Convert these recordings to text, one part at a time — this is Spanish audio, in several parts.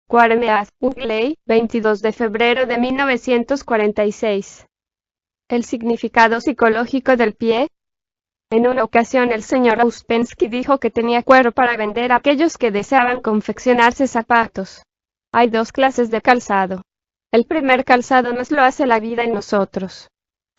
Quaremeas, Ugley, 22 de febrero de 1946. El significado psicológico del pie. En una ocasión el señor Ouspensky dijo que tenía cuero para vender a aquellos que deseaban confeccionarse zapatos. Hay dos clases de calzado. El primer calzado nos lo hace la vida en nosotros.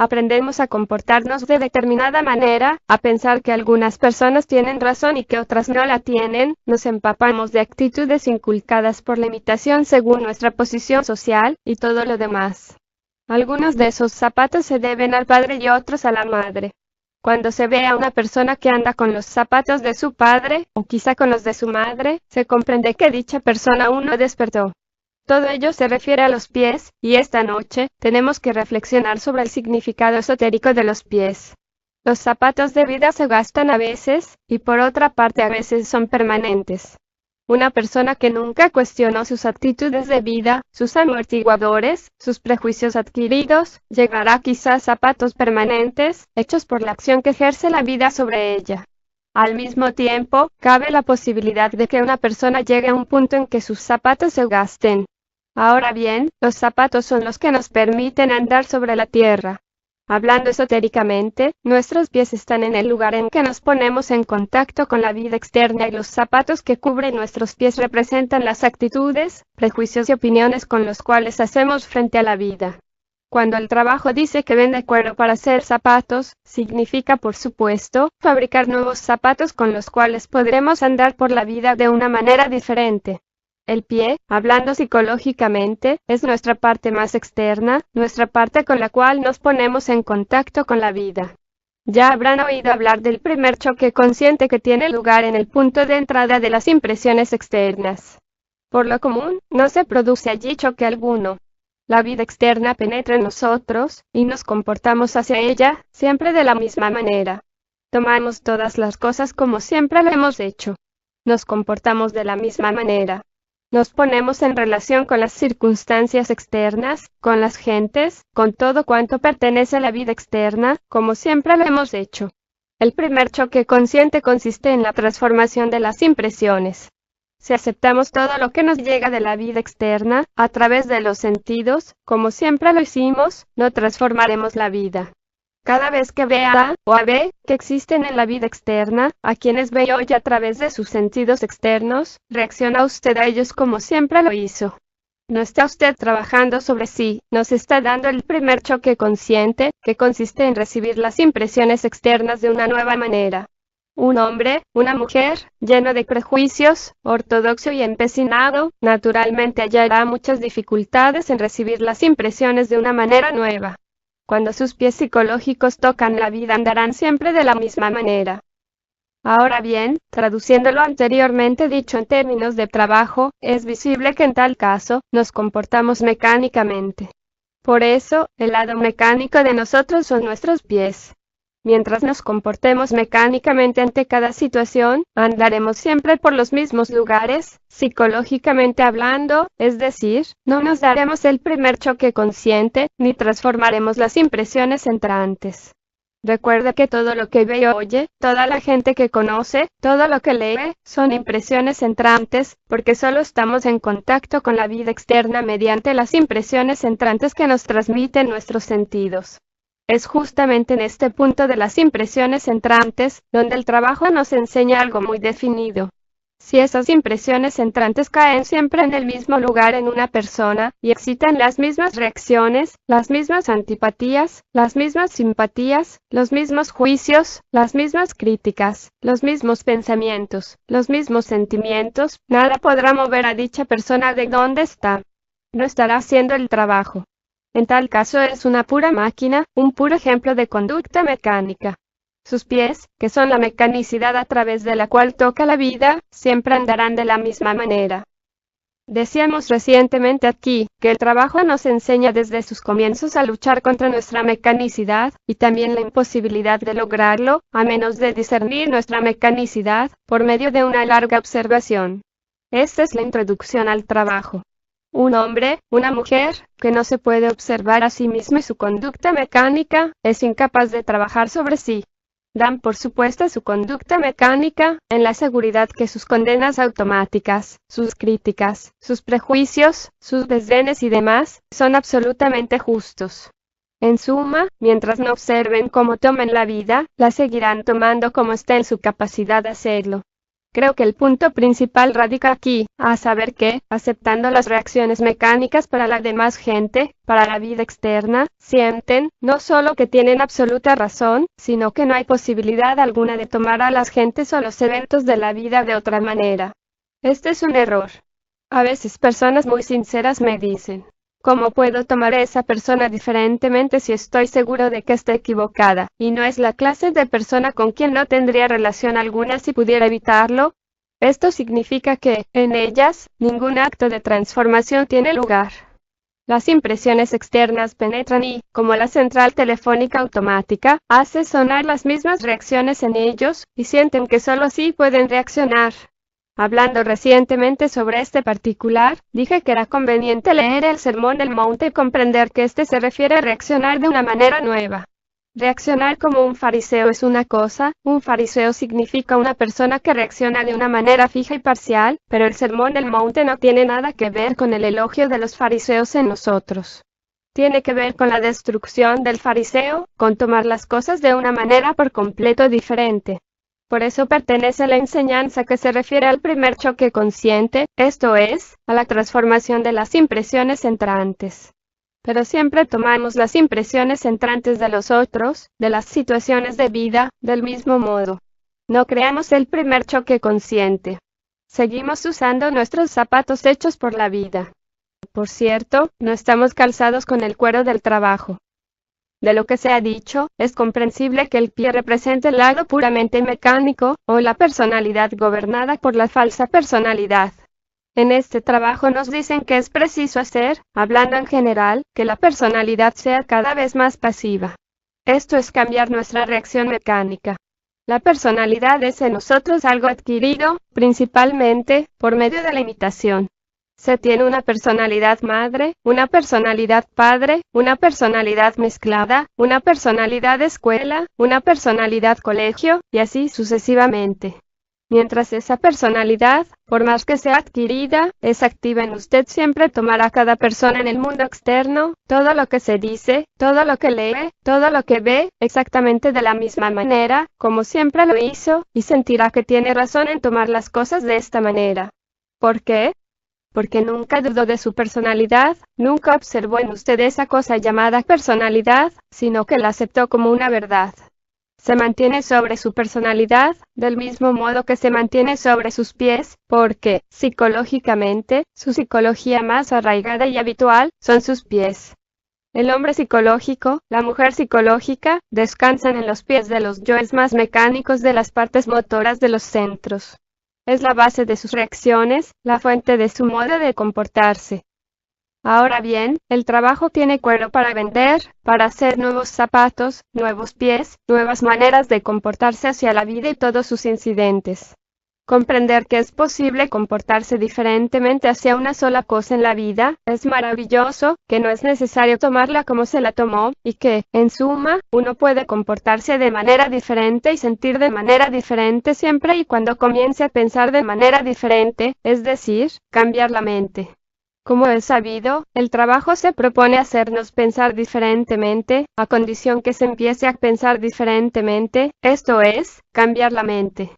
Aprendemos a comportarnos de determinada manera, a pensar que algunas personas tienen razón y que otras no la tienen, nos empapamos de actitudes inculcadas por la imitación según nuestra posición social, y todo lo demás. Algunos de esos zapatos se deben al padre y otros a la madre. Cuando se ve a una persona que anda con los zapatos de su padre, o quizá con los de su madre, se comprende que dicha persona aún no despertó. Todo ello se refiere a los pies, y esta noche, tenemos que reflexionar sobre el significado esotérico de los pies. Los zapatos de vida se gastan a veces, y por otra parte a veces son permanentes. Una persona que nunca cuestionó sus actitudes de vida, sus amortiguadores, sus prejuicios adquiridos, llegará quizás a zapatos permanentes, hechos por la acción que ejerce la vida sobre ella. Al mismo tiempo, cabe la posibilidad de que una persona llegue a un punto en que sus zapatos se gasten. Ahora bien, los zapatos son los que nos permiten andar sobre la tierra. Hablando esotéricamente, nuestros pies están en el lugar en que nos ponemos en contacto con la vida externa y los zapatos que cubren nuestros pies representan las actitudes, prejuicios y opiniones con los cuales hacemos frente a la vida. Cuando el trabajo dice que vende cuero para hacer zapatos, significa por supuesto, fabricar nuevos zapatos con los cuales podremos andar por la vida de una manera diferente. El pie, hablando psicológicamente, es nuestra parte más externa, nuestra parte con la cual nos ponemos en contacto con la vida. Ya habrán oído hablar del primer choque consciente que tiene lugar en el punto de entrada de las impresiones externas. Por lo común, no se produce allí choque alguno. La vida externa penetra en nosotros, y nos comportamos hacia ella, siempre de la misma manera. Tomamos todas las cosas como siempre lo hemos hecho. Nos comportamos de la misma manera. Nos ponemos en relación con las circunstancias externas, con las gentes, con todo cuanto pertenece a la vida externa, como siempre lo hemos hecho. El primer choque consciente consiste en la transformación de las impresiones. Si aceptamos todo lo que nos llega de la vida externa, a través de los sentidos, como siempre lo hicimos, no transformaremos la vida. Cada vez que ve a o a B, que existen en la vida externa, a quienes ve y oye a través de sus sentidos externos, reacciona usted a ellos como siempre lo hizo. No está usted trabajando sobre sí, nos está dando el primer choque consciente, que consiste en recibir las impresiones externas de una nueva manera. Un hombre, una mujer, lleno de prejuicios, ortodoxo y empecinado, naturalmente hallará muchas dificultades en recibir las impresiones de una manera nueva. Cuando sus pies psicológicos tocan la vida andarán siempre de la misma manera. Ahora bien, traduciendo lo anteriormente dicho en términos de trabajo, es visible que en tal caso, nos comportamos mecánicamente. Por eso, el lado mecánico de nosotros son nuestros pies. Mientras nos comportemos mecánicamente ante cada situación, andaremos siempre por los mismos lugares, psicológicamente hablando, es decir, no nos daremos el primer choque consciente, ni transformaremos las impresiones entrantes. Recuerde que todo lo que ve y oye, toda la gente que conoce, todo lo que lee, son impresiones entrantes, porque solo estamos en contacto con la vida externa mediante las impresiones entrantes que nos transmiten nuestros sentidos. Es justamente en este punto de las impresiones entrantes, donde el trabajo nos enseña algo muy definido. Si esas impresiones entrantes caen siempre en el mismo lugar en una persona, y excitan las mismas reacciones, las mismas antipatías, las mismas simpatías, los mismos juicios, las mismas críticas, los mismos pensamientos, los mismos sentimientos, nada podrá mover a dicha persona de donde está. No estará haciendo el trabajo. En tal caso es una pura máquina, un puro ejemplo de conducta mecánica. Sus pies, que son la mecanicidad a través de la cual toca la vida, siempre andarán de la misma manera. Decíamos recientemente aquí, que el trabajo nos enseña desde sus comienzos a luchar contra nuestra mecanicidad, y también la imposibilidad de lograrlo, a menos de discernir nuestra mecanicidad, por medio de una larga observación. Esta es la introducción al trabajo. Un hombre, una mujer, que no se puede observar a sí mismo y su conducta mecánica, es incapaz de trabajar sobre sí. Dan por supuesta su conducta mecánica, en la seguridad que sus condenas automáticas, sus críticas, sus prejuicios, sus desdenes y demás, son absolutamente justos. En suma, mientras no observen cómo toman la vida, la seguirán tomando como está en su capacidad de hacerlo. Creo que el punto principal radica aquí, a saber que, aceptando las reacciones mecánicas para la demás gente, para la vida externa, sienten, no solo que tienen absoluta razón, sino que no hay posibilidad alguna de tomar a las gentes o los eventos de la vida de otra manera. Este es un error. A veces personas muy sinceras me dicen, ¿cómo puedo tomar a esa persona diferentemente si estoy seguro de que está equivocada, y no es la clase de persona con quien no tendría relación alguna si pudiera evitarlo? Esto significa que, en ellas, ningún acto de transformación tiene lugar. Las impresiones externas penetran y, como la central telefónica automática, hace sonar las mismas reacciones en ellos, y sienten que solo así pueden reaccionar. Hablando recientemente sobre este particular, dije que era conveniente leer el Sermón del Monte y comprender que este se refiere a reaccionar de una manera nueva. Reaccionar como un fariseo es una cosa, un fariseo significa una persona que reacciona de una manera fija y parcial, pero el Sermón del Monte no tiene nada que ver con el elogio de los fariseos en nosotros. Tiene que ver con la destrucción del fariseo, con tomar las cosas de una manera por completo diferente. Por eso pertenece a la enseñanza que se refiere al primer choque consciente, esto es, a la transformación de las impresiones entrantes. Pero siempre tomamos las impresiones entrantes de los otros, de las situaciones de vida, del mismo modo. No creamos el primer choque consciente. Seguimos usando nuestros zapatos hechos por la vida. Por cierto, no estamos calzados con el cuero del trabajo. De lo que se ha dicho, es comprensible que el pie represente el lado puramente mecánico, o la personalidad gobernada por la falsa personalidad. En este trabajo nos dicen que es preciso hacer, hablando en general, que la personalidad sea cada vez más pasiva. Esto es cambiar nuestra reacción mecánica. La personalidad es en nosotros algo adquirido, principalmente, por medio de la imitación. Se tiene una personalidad madre, una personalidad padre, una personalidad mezclada, una personalidad escuela, una personalidad colegio, y así sucesivamente. Mientras esa personalidad, por más que sea adquirida, es activa en usted, siempre tomará cada persona en el mundo externo, todo lo que se dice, todo lo que lee, todo lo que ve, exactamente de la misma manera, como siempre lo hizo, y sentirá que tiene razón en tomar las cosas de esta manera. ¿Por qué? Porque nunca dudó de su personalidad, nunca observó en usted esa cosa llamada personalidad, sino que la aceptó como una verdad. Se mantiene sobre su personalidad, del mismo modo que se mantiene sobre sus pies, porque, psicológicamente, su psicología más arraigada y habitual, son sus pies. El hombre psicológico, la mujer psicológica, descansan en los pies de los yoes más mecánicos de las partes motoras de los centros. Es la base de sus reacciones, la fuente de su modo de comportarse. Ahora bien, el trabajo tiene cuero para vender, para hacer nuevos zapatos, nuevos pies, nuevas maneras de comportarse hacia la vida y todos sus incidentes. Comprender que es posible comportarse diferentemente hacia una sola cosa en la vida, es maravilloso, que no es necesario tomarla como se la tomó, y que, en suma, uno puede comportarse de manera diferente y sentir de manera diferente siempre y cuando comience a pensar de manera diferente, es decir, cambiar la mente. Como es sabido, el trabajo se propone hacernos pensar diferentemente, a condición que se empiece a pensar diferentemente, esto es, cambiar la mente.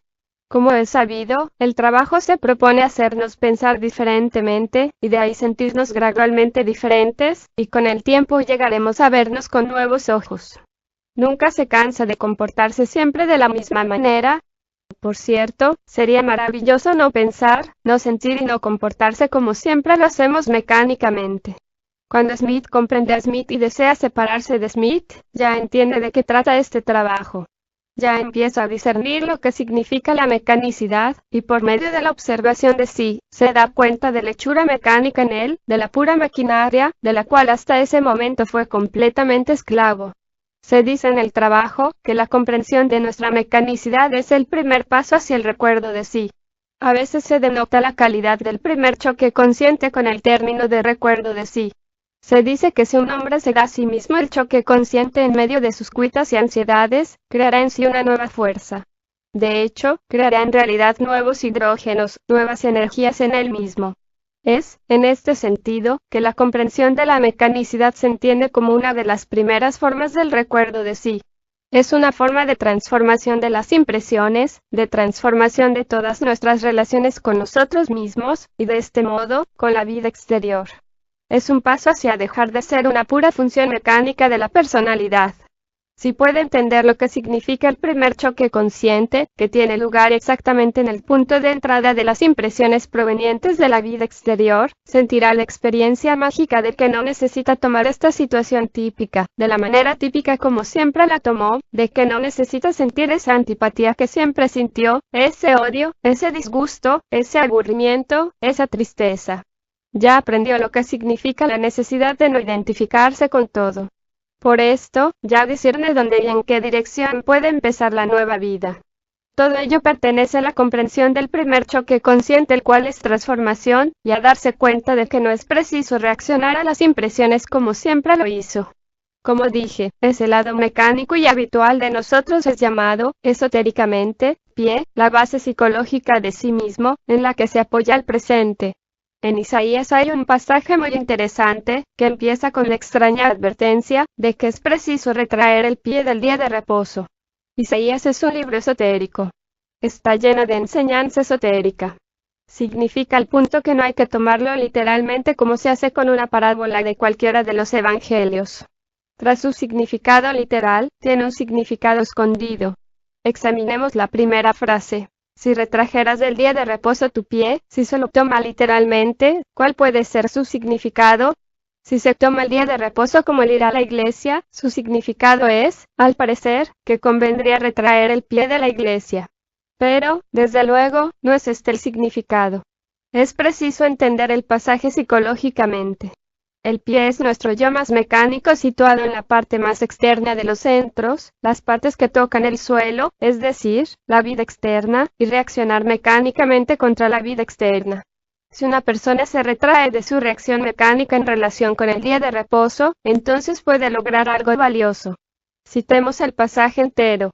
Como es sabido, el trabajo se propone hacernos pensar diferentemente, y de ahí sentirnos gradualmente diferentes, y con el tiempo llegaremos a vernos con nuevos ojos. Nunca se cansa de comportarse siempre de la misma manera. Por cierto, sería maravilloso no pensar, no sentir y no comportarse como siempre lo hacemos mecánicamente. Cuando Smith comprende a Smith y desea separarse de Smith, ya entiende de qué trata este trabajo. Ya empieza a discernir lo que significa la mecanicidad, y por medio de la observación de sí, se da cuenta de la hechura mecánica en él, de la pura maquinaria, de la cual hasta ese momento fue completamente esclavo. Se dice en el trabajo, que la comprensión de nuestra mecanicidad es el primer paso hacia el recuerdo de sí. A veces se denota la calidad del primer choque consciente con el término de recuerdo de sí. Se dice que si un hombre se da a sí mismo el choque consciente en medio de sus cuitas y ansiedades, creará en sí una nueva fuerza. De hecho, creará en realidad nuevos hidrógenos, nuevas energías en él mismo. Es, en este sentido, que la comprensión de la mecanicidad se entiende como una de las primeras formas del recuerdo de sí. Es una forma de transformación de las impresiones, de transformación de todas nuestras relaciones con nosotros mismos, y de este modo, con la vida exterior. Es un paso hacia dejar de ser una pura función mecánica de la personalidad. Si puede entender lo que significa el primer choque consciente, que tiene lugar exactamente en el punto de entrada de las impresiones provenientes de la vida exterior, sentirá la experiencia mágica de que no necesita tomar esta situación típica, de la manera típica como siempre la tomó, de que no necesita sentir esa antipatía que siempre sintió, ese odio, ese disgusto, ese aburrimiento, esa tristeza. Ya aprendió lo que significa la necesidad de no identificarse con todo. Por esto, ya discierne dónde y en qué dirección puede empezar la nueva vida. Todo ello pertenece a la comprensión del primer choque consciente, el cual es transformación, y a darse cuenta de que no es preciso reaccionar a las impresiones como siempre lo hizo. Como dije, ese lado mecánico y habitual de nosotros es llamado, esotéricamente, pie, la base psicológica de sí mismo, en la que se apoya el presente. En Isaías hay un pasaje muy interesante, que empieza con la extraña advertencia, de que es preciso retraer el pie del día de reposo. Isaías es un libro esotérico. Está lleno de enseñanza esotérica. Significa al punto que no hay que tomarlo literalmente como se hace con una parábola de cualquiera de los evangelios. Tras su significado literal, tiene un significado escondido. Examinemos la primera frase. Si retrajeras del día de reposo tu pie, si se lo toma literalmente, ¿cuál puede ser su significado? Si se toma el día de reposo como el ir a la iglesia, su significado es, al parecer, que convendría retraer el pie de la iglesia. Pero, desde luego, no es este el significado. Es preciso entender el pasaje psicológicamente. El pie es nuestro yo más mecánico situado en la parte más externa de los centros, las partes que tocan el suelo, es decir, la vida externa, y reaccionar mecánicamente contra la vida externa. Si una persona se retrae de su reacción mecánica en relación con el día de reposo, entonces puede lograr algo valioso. Citemos el pasaje entero.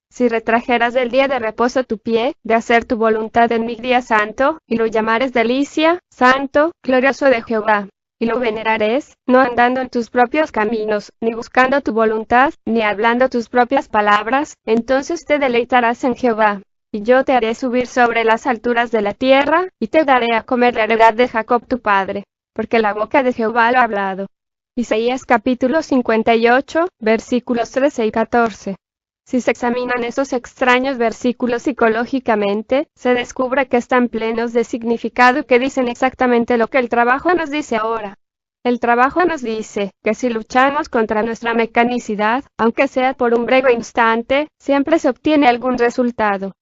Si retrajeras del día de reposo tu pie, de hacer tu voluntad en mi día santo, y lo llamares delicia, santo, glorioso de Jehová. Y lo venerares, no andando en tus propios caminos, ni buscando tu voluntad, ni hablando tus propias palabras, entonces te deleitarás en Jehová. Y yo te haré subir sobre las alturas de la tierra, y te daré a comer la heredad de Jacob tu padre, porque la boca de Jehová lo ha hablado. Isaías capítulo 58, versículos 13 y 14. Si se examinan esos extraños versículos psicológicamente, se descubre que están plenos de significado y que dicen exactamente lo que el trabajo nos dice ahora. El trabajo nos dice que si luchamos contra nuestra mecanicidad, aunque sea por un breve instante, siempre se obtiene algún resultado.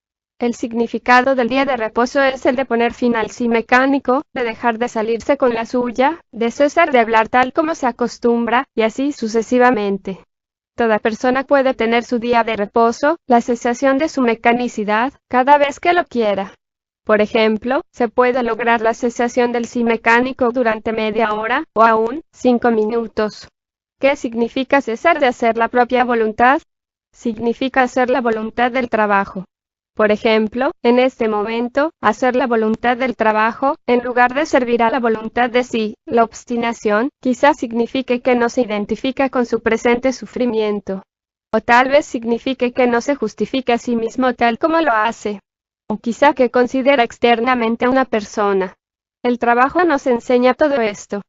El significado del día de reposo es el de poner fin al sí mecánico, de dejar de salirse con la suya, de cesar de hablar tal como se acostumbra, y así sucesivamente. Toda persona puede tener su día de reposo, la cesación de su mecanicidad, cada vez que lo quiera. Por ejemplo, se puede lograr la cesación del sí mecánico durante media hora, o aún, 5 minutos. ¿Qué significa cesar de hacer la propia voluntad? Significa hacer la voluntad del trabajo. Por ejemplo, en este momento, hacer la voluntad del trabajo, en lugar de servir a la voluntad de sí, la obstinación, quizás signifique que no se identifica con su presente sufrimiento. O tal vez signifique que no se justifica a sí mismo tal como lo hace. O quizá que considera externamente a una persona. El trabajo nos enseña todo esto.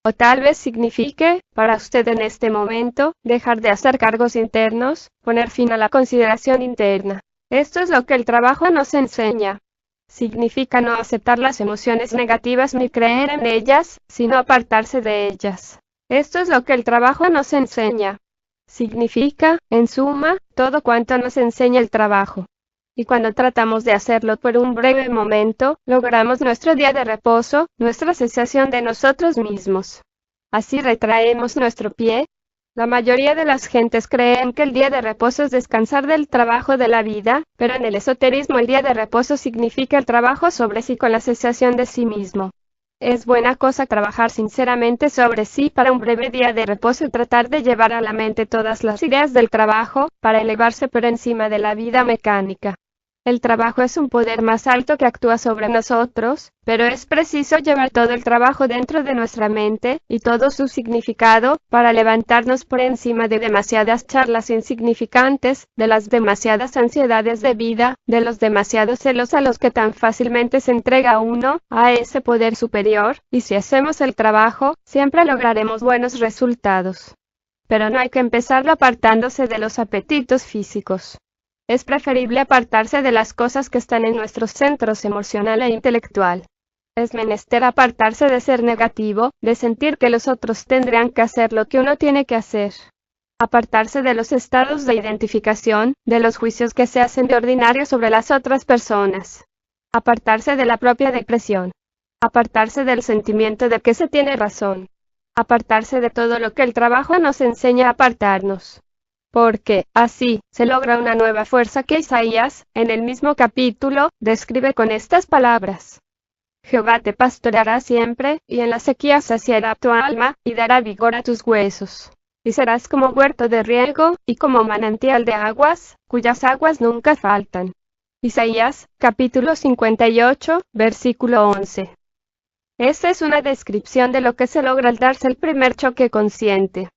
O tal vez signifique, para usted en este momento, dejar de hacer cargos internos, poner fin a la consideración interna. Esto es lo que el trabajo nos enseña. Significa no aceptar las emociones negativas ni creer en ellas, sino apartarse de ellas. Esto es lo que el trabajo nos enseña. Significa, en suma, todo cuanto nos enseña el trabajo. Y cuando tratamos de hacerlo por un breve momento, logramos nuestro día de reposo, nuestra cesación de nosotros mismos. Así retraemos nuestro pie. La mayoría de las gentes creen que el día de reposo es descansar del trabajo de la vida, pero en el esoterismo el día de reposo significa el trabajo sobre sí con la cesación de sí mismo. Es buena cosa trabajar sinceramente sobre sí para un breve día de reposo y tratar de llevar a la mente todas las ideas del trabajo, para elevarse por encima de la vida mecánica. El trabajo es un poder más alto que actúa sobre nosotros, pero es preciso llevar todo el trabajo dentro de nuestra mente, y todo su significado, para levantarnos por encima de demasiadas charlas insignificantes, de las demasiadas ansiedades de vida, de los demasiados celos a los que tan fácilmente se entrega uno, a ese poder superior, y si hacemos el trabajo, siempre lograremos buenos resultados. Pero no hay que empezarlo apartándose de los apetitos físicos. Es preferible apartarse de las cosas que están en nuestros centros emocional e intelectual. Es menester apartarse de ser negativo, de sentir que los otros tendrían que hacer lo que uno tiene que hacer. Apartarse de los estados de identificación, de los juicios que se hacen de ordinario sobre las otras personas. Apartarse de la propia depresión. Apartarse del sentimiento de que se tiene razón. Apartarse de todo lo que el trabajo nos enseña a apartarnos. Porque, así, se logra una nueva fuerza que Isaías, en el mismo capítulo, describe con estas palabras. Jehová te pastoreará siempre, y en la sequía saciará tu alma, y dará vigor a tus huesos. Y serás como huerto de riego, y como manantial de aguas, cuyas aguas nunca faltan. Isaías, capítulo 58, versículo 11. Esta es una descripción de lo que se logra al darse el primer choque consciente.